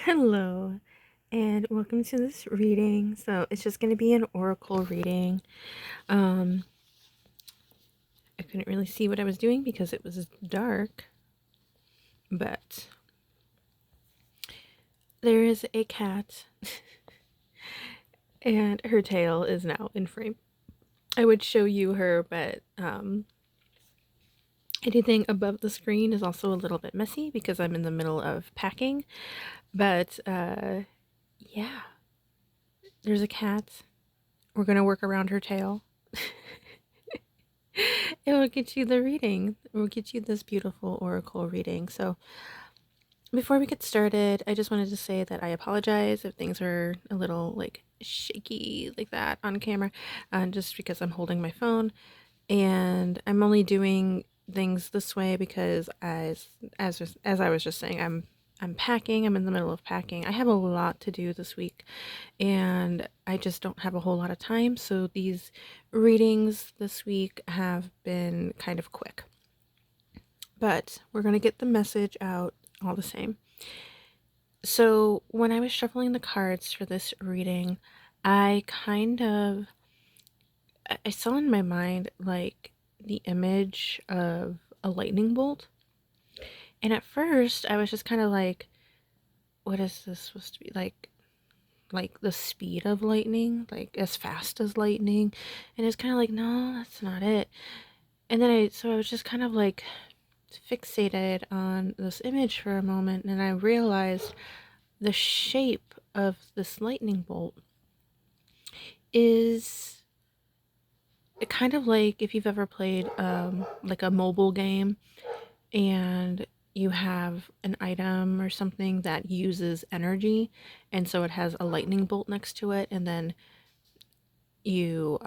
Hello, and welcome to this reading. So it's just going to be an oracle reading. Um, I couldn't really see what I was doing because it was dark, but there is a cat, and her tail is now in frame. I would show you her, but anything above the screen is also a little bit messy because I'm in the middle of packing. But yeah, there's a cat. We're going to work around her tail. It will get you the reading. It will get you this beautiful oracle reading. So, before we get started, I just wanted to say that I apologize if things are a little like shaky like that on camera, just because I'm holding my phone, and I'm only doing things this way because as I was just saying, I'm packing. I'm in the middle of packing. I have a lot to do this week, and I just don't have a whole lot of time. So these readings this week have been kind of quick. But we're going to get the message out all the same. So when I was shuffling the cards for this reading, I saw in my mind like the image of a lightning bolt. And at first I was just kind of like, what is this supposed to be? Like the speed of lightning, like as fast as lightning. And it's kind of like, no, that's not it. And then I was just kind of like fixated on this image for a moment, and I realized the shape of this lightning bolt is kind of like if you've ever played like a mobile game and you have an item or something that uses energy, and so it has a lightning bolt next to it, and then you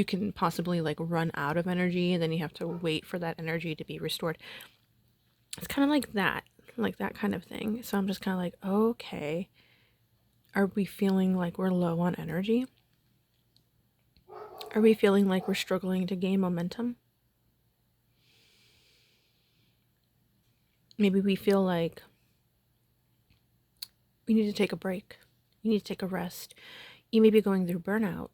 can possibly like run out of energy, and then you have to wait for that energy to be restored. It's kind of like that kind of thing. So I'm just kind of like, okay, are we feeling like we're low on energy? Are we feeling like we're struggling to gain momentum? Maybe we feel like we need to take a break. You need to take a rest. You may be going through burnout.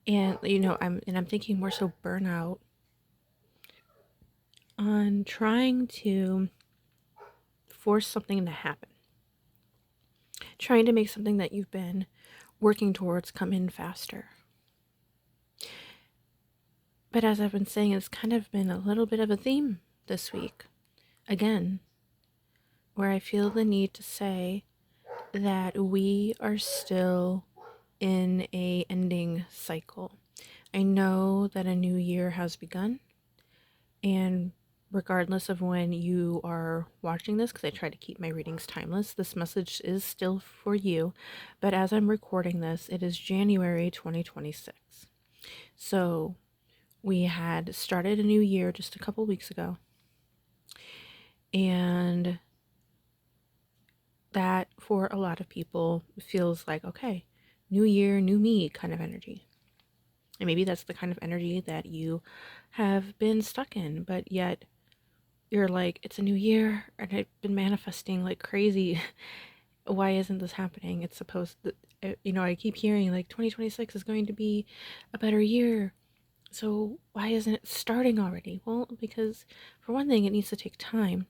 And I'm thinking more so burnout on trying to force something to happen. Trying to make something that you've been working towards come in faster. But as I've been saying, it's kind of been a little bit of a theme this week. Again, where I feel the need to say that we are still in a ending cycle. I know that a new year has begun, and regardless of when you are watching this, because I try to keep my readings timeless, this message is still for you. But as I'm recording this, it is January 2026. So we had started a new year just a couple weeks ago, and that for a lot of people feels like, okay, new year, new me kind of energy. And maybe that's the kind of energy that you have been stuck in, but yet you're like, it's a new year and I've been manifesting like crazy. Why isn't this happening? It's supposed to, I keep hearing like 2026 is going to be a better year. So why isn't it starting already? Well, because for one thing, it needs to take time.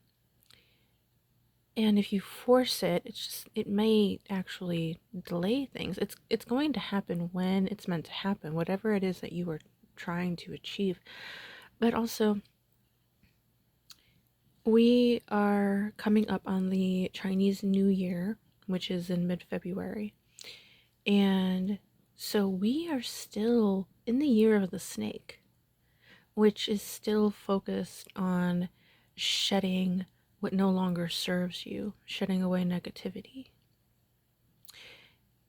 And if you force it, it may actually delay things. It's going to happen when it's meant to happen, whatever it is that you are trying to achieve. But also, we are coming up on the Chinese New Year, which is in mid-February. And so we are still in the year of the snake, which is still focused on shedding what no longer serves you, shedding away negativity.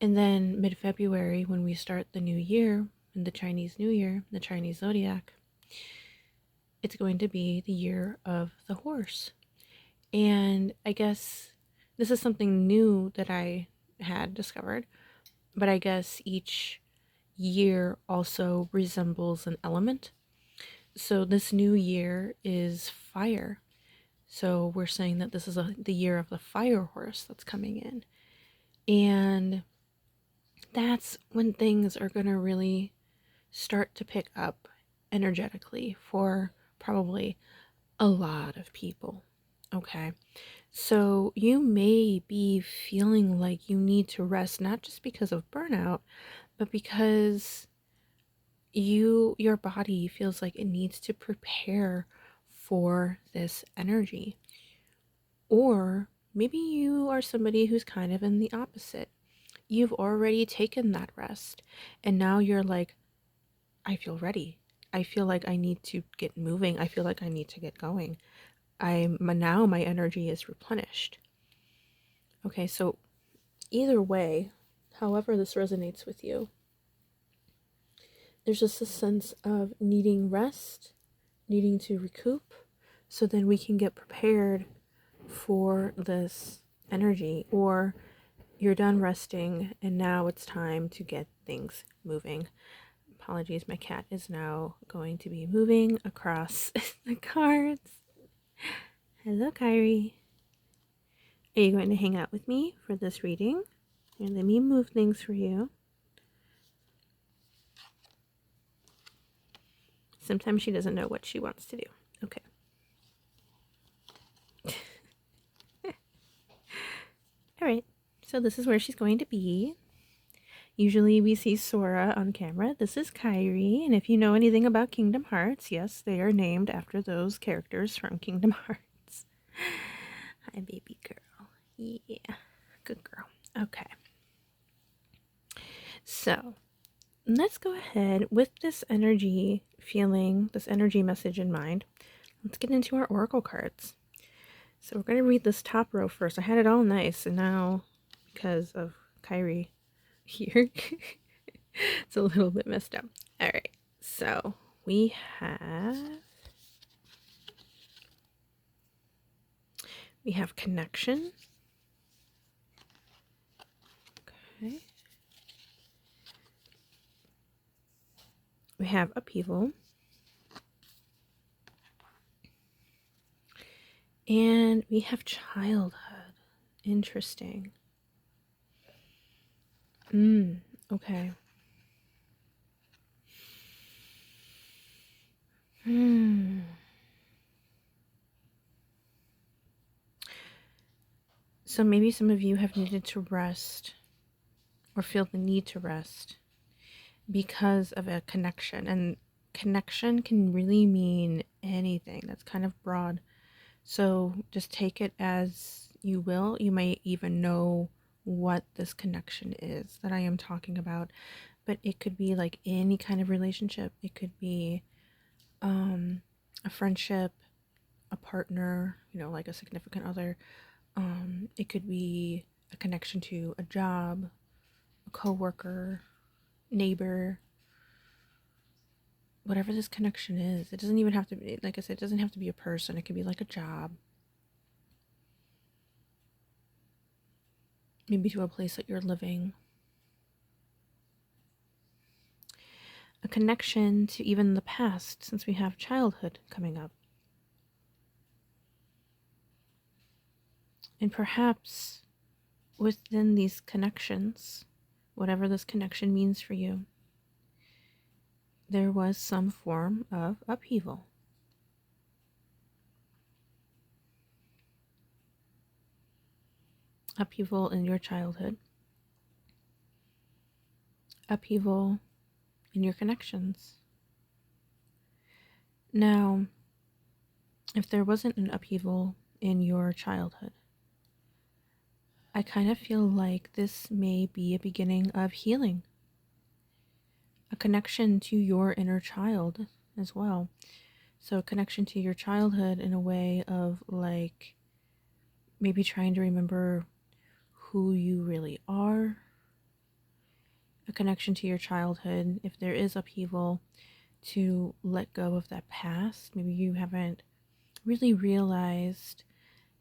And then mid-February, when we start the new year, in the Chinese New Year, the Chinese zodiac, it's going to be the year of the horse. And I guess this is something new that I had discovered, but I guess each year also resembles an element. So this new year is fire. So we're saying that this is the year of the fire horse that's coming in. And that's when things are going to really start to pick up energetically for probably a lot of people. Okay. So you may be feeling like you need to rest, not just because of burnout, but because your body feels like it needs to prepare for this energy. Or maybe you are somebody who's kind of in the opposite. You've already taken that rest and now you're like, I feel ready. I feel like I need to get moving. I feel like I need to get going. Now my energy is replenished. Okay, so either way, however this resonates with you, there's just a sense of needing rest, needing to recoup, so then we can get prepared for this energy. Or you're done resting and now it's time to get things moving. Apologies, my cat is now going to be moving across the cards. Hello, Kyrie. Are you going to hang out with me for this reading? Here, let me move things for you. Sometimes she doesn't know what she wants to do. Okay. All right. So this is where she's going to be. Usually we see Sora on camera. This is Kyrie. And if you know anything about Kingdom Hearts, yes, they are named after those characters from Kingdom Hearts. Hi, baby girl. Yeah. Good girl. Okay. So let's go ahead with this energy feeling, this energy message in mind. Let's get into our oracle cards. So we're going to read this top row first. I had it all nice, and now because of Kyrie here, it's a little bit messed up. All right, so we have connection. Okay. We have upheaval. And we have childhood. Interesting. Okay. So maybe some of you have needed to rest or feel the need to rest because of a connection. And connection can really mean anything. That's kind of broad. So just take it as you will. You might even know what this connection is that I am talking about. But it could be like any kind of relationship. It could be a friendship, a partner, like a significant other. It could be a connection to a job, a coworker, neighbor, whatever this connection is. It doesn't even have to be, like I said, it doesn't have to be a person. It could be like a job, maybe to a place that you're living, a connection to even the past, since we have childhood coming up. And perhaps within these connections, whatever this connection means for you, there was some form of upheaval. Upheaval in your childhood, upheaval in your connections. Now, if there wasn't an upheaval in your childhood, I kind of feel like this may be a beginning of healing, a connection to your inner child as well. So, a connection to your childhood in a way of like maybe trying to remember who you really are, a connection to your childhood if there is upheaval, to let go of that past. Maybe you haven't really realized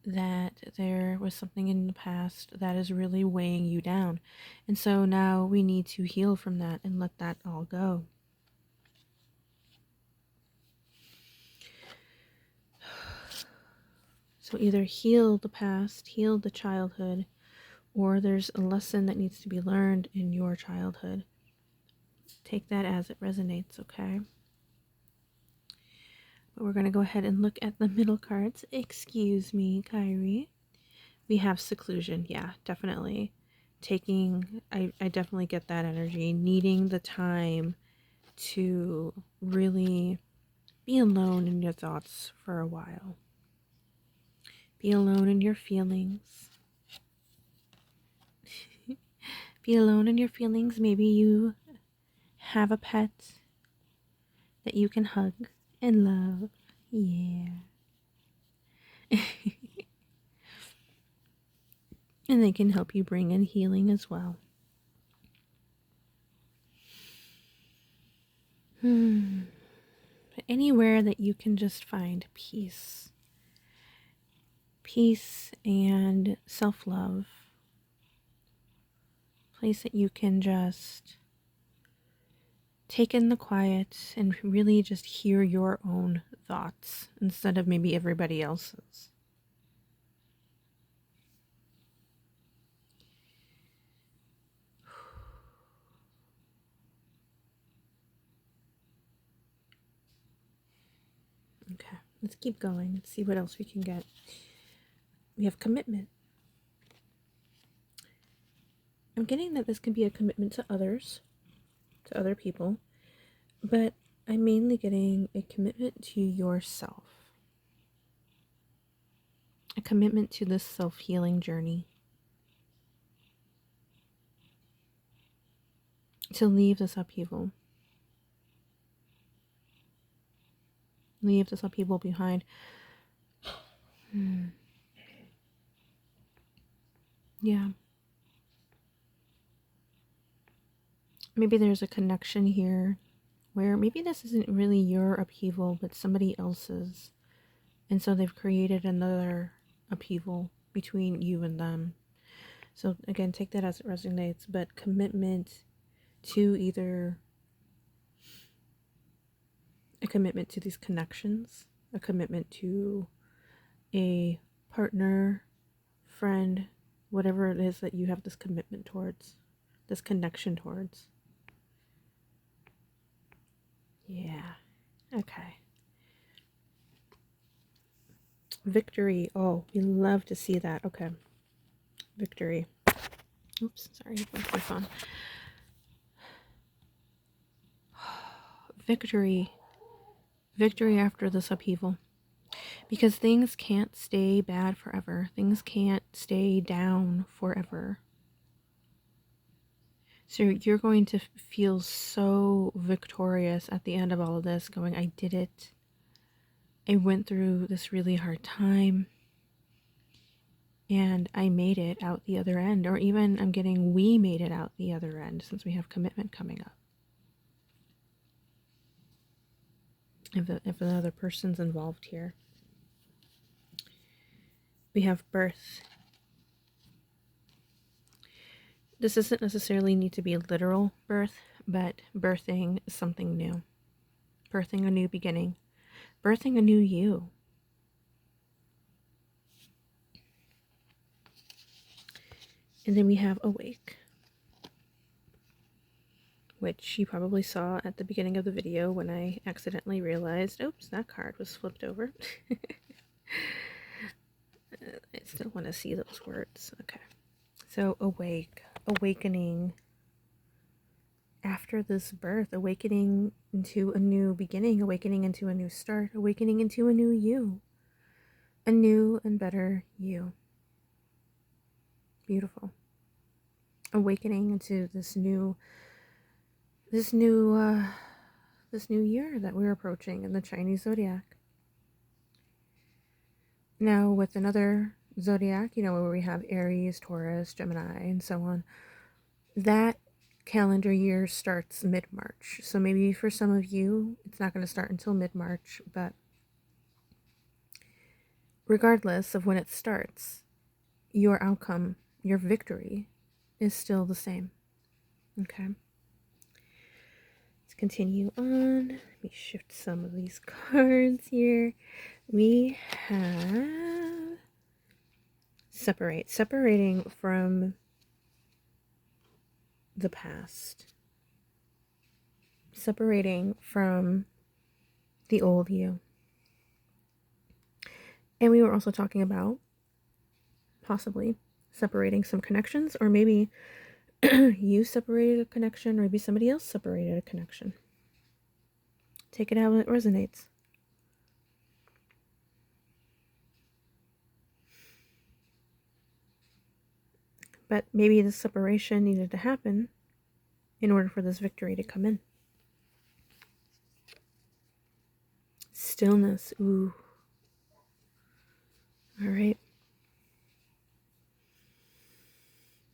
that there was something in the past that is really weighing you down. And so now we need to heal from that and let that all go. So either heal the past, heal the childhood, or there's a lesson that needs to be learned in your childhood. Take that as it resonates, okay? But we're going to go ahead and look at the middle cards. Excuse me, Kyrie. We have seclusion. Yeah, definitely. I definitely get that energy. Needing the time to really be alone in your thoughts for a while. Be alone in your feelings. Be alone in your feelings. Maybe you have a pet that you can hug and love. Yeah. And they can help you bring in healing as well. Anywhere that you can just find peace. Peace and self-love. Place that you can just take in the quiet and really just hear your own thoughts instead of maybe everybody else's. Okay, let's keep going. Let's see what else we can get. We have commitment. I'm getting that this could be a commitment to others, to other people, but I'm mainly getting a commitment to yourself. A commitment to this self-healing journey. To leave this upheaval. Leave this upheaval behind. Yeah. Maybe there's a connection here where maybe this isn't really your upheaval, but somebody else's. And so they've created another upheaval between you and them. So again, take that as it resonates, but commitment to either a commitment to these connections, a commitment to a partner, friend, whatever it is that you have this commitment towards, this connection towards. Yeah. Okay. Victory. Oh, we love to see that. Okay. Victory. Oops, sorry, that's my phone. Victory. Victory after this upheaval. Because things can't stay bad forever. Things can't stay down forever. So you're going to feel so victorious at the end of all of this, going, I did it. I went through this really hard time. And I made it out the other end. Or even I'm getting we made it out the other end since we have commitment coming up. If another person's involved here. We have birth. This doesn't necessarily need to be a literal birth, but birthing something new. Birthing a new beginning. Birthing a new you. And then we have awake, which you probably saw at the beginning of the video when I accidentally realized, oops, that card was flipped over. I still want to see those words. Okay. So awake, awakening. After this birth, awakening into a new beginning, awakening into a new start, awakening into a new you. A new and better you. Beautiful. Awakening into this new year that we're approaching in the Chinese zodiac. Now with another zodiac, where we have Aries, Taurus, Gemini, and so on, that calendar year starts mid-March. So maybe for some of you, it's not going to start until mid-March, but regardless of when it starts, your outcome, your victory, is still the same. Okay? Let's continue on. Let me shift some of these cards here. We have Separating from the past, separating from the old you. And we were also talking about possibly separating some connections, or maybe you separated a connection, or maybe somebody else separated a connection. Take it how it resonates. But maybe the separation needed to happen in order for this victory to come in. Stillness. Ooh. All right.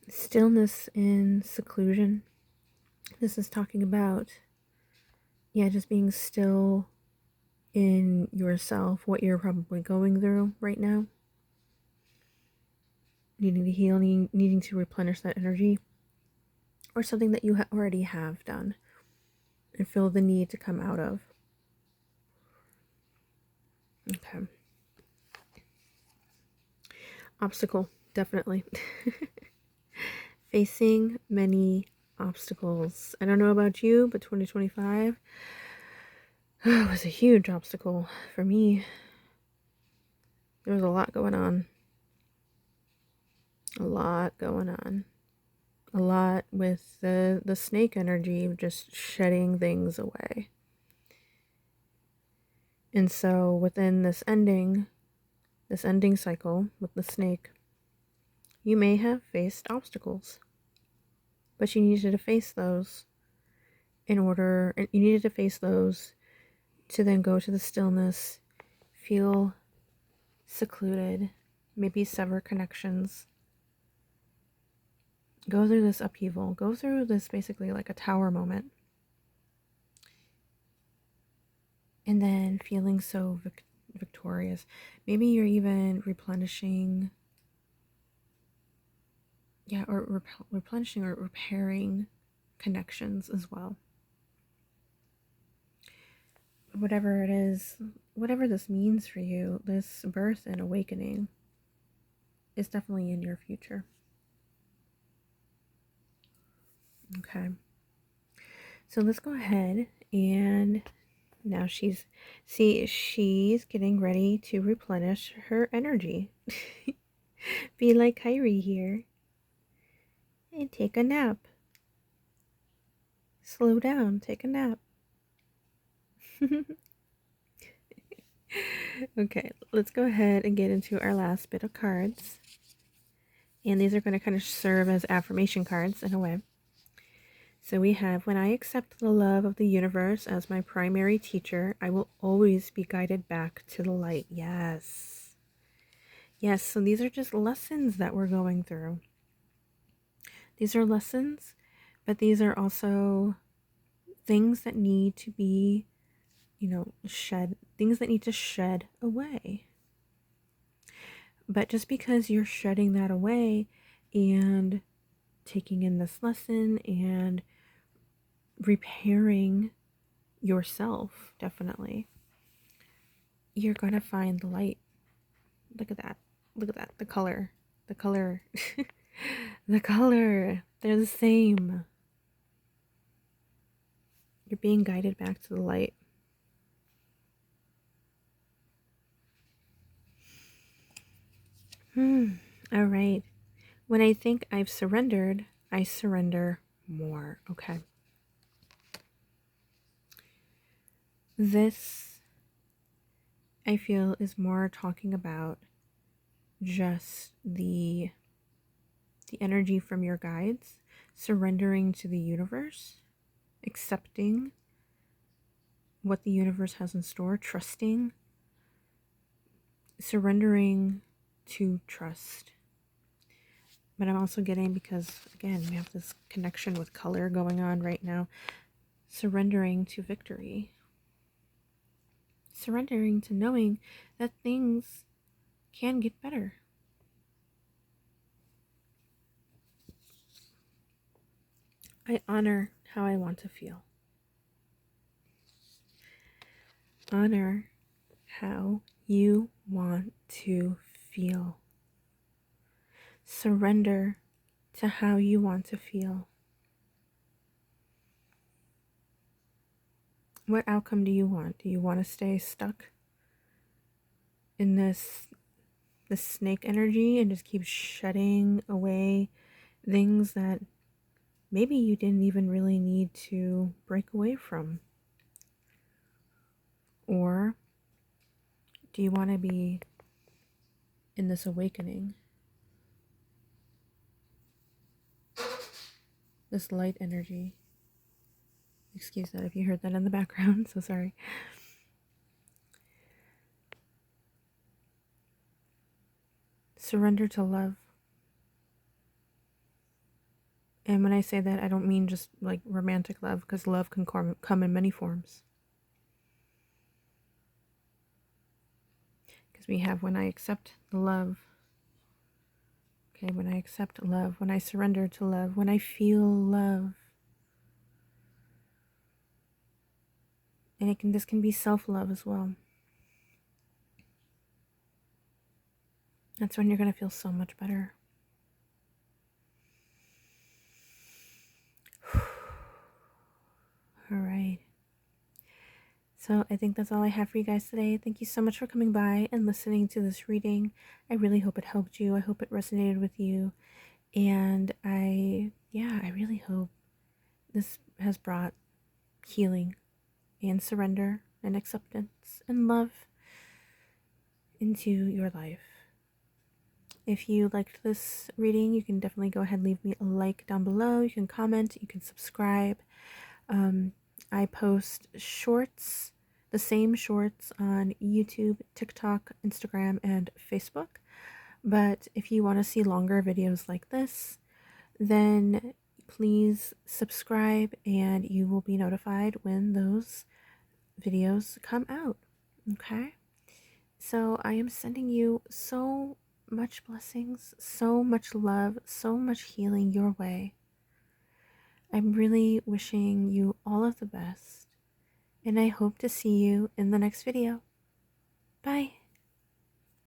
Stillness in seclusion. This is talking about, just being still in yourself, what you're probably going through right now. Needing to heal, needing to replenish that energy, or something that you already have done and feel the need to come out of. Okay. Obstacle, definitely. Facing many obstacles. I don't know about you, but 2025 was a huge obstacle for me. There was a lot going on. A lot going on. A lot with the snake energy, just shedding things away. And so within this ending cycle with the snake, you may have faced obstacles, but you needed to face those to then go to the stillness, feel secluded, maybe sever connections, go through this upheaval, go through this basically like a tower moment, and then feeling so victorious. Maybe you're even replenishing, or replenishing or repairing connections as well. Whatever it is, whatever this means for you, this birth and awakening is definitely in your future. Okay. So let's go ahead, and now she's getting ready to replenish her energy. Be like Kyrie here. And take a nap. Slow down, take a nap. Okay, let's go ahead and get into our last bit of cards. And these are going to kind of serve as affirmation cards in a way. So we have, when I accept the love of the universe as my primary teacher, I will always be guided back to the light. Yes. Yes, so these are just lessons that we're going through. These are lessons, but these are also things that need to be, things that need to shed away. But just because you're shedding that away and taking in this lesson and repairing yourself, definitely, you're going to find the light. Look at that. Look at that. The color. The color. The color. They're the same. You're being guided back to the light. All right. When I think I've surrendered, I surrender more. Okay. This, I feel, is more talking about just the energy from your guides, surrendering to the universe, accepting what the universe has in store, trusting, surrendering to trust. But I'm also getting, because again, we have this connection with color going on right now, surrendering to victory. Surrendering to knowing that things can get better. I honor how I want to feel. Honor how you want to feel. Surrender to how you want to feel. What outcome do you want? Do you want to stay stuck in this snake energy and just keep shutting away things that maybe you didn't even really need to break away from? Or do you want to be in this awakening, this light energy? Excuse that if you heard that in the background, so sorry. Surrender to love. And when I say that, I don't mean just like romantic love, because love can come in many forms. Because we have when I accept love. Okay, when I accept love, when I surrender to love, when I feel love. And this can be self-love as well. That's when you're going to feel so much better. All right. So I think that's all I have for you guys today. Thank you so much for coming by and listening to this reading. I really hope it helped you. I hope it resonated with you. And I really hope this has brought healing and surrender and acceptance and love into your life. If you liked this reading, you can definitely go ahead and leave me a like down below. You can comment, you can subscribe. I post shorts, the same shorts on YouTube, TikTok, Instagram, and Facebook. But if you want to see longer videos like this, then please subscribe and you will be notified when those videos come out. Okay? So I am sending you so much blessings, so much love, so much healing your way. I'm really wishing you all of the best, and I hope to see you in the next video. Bye.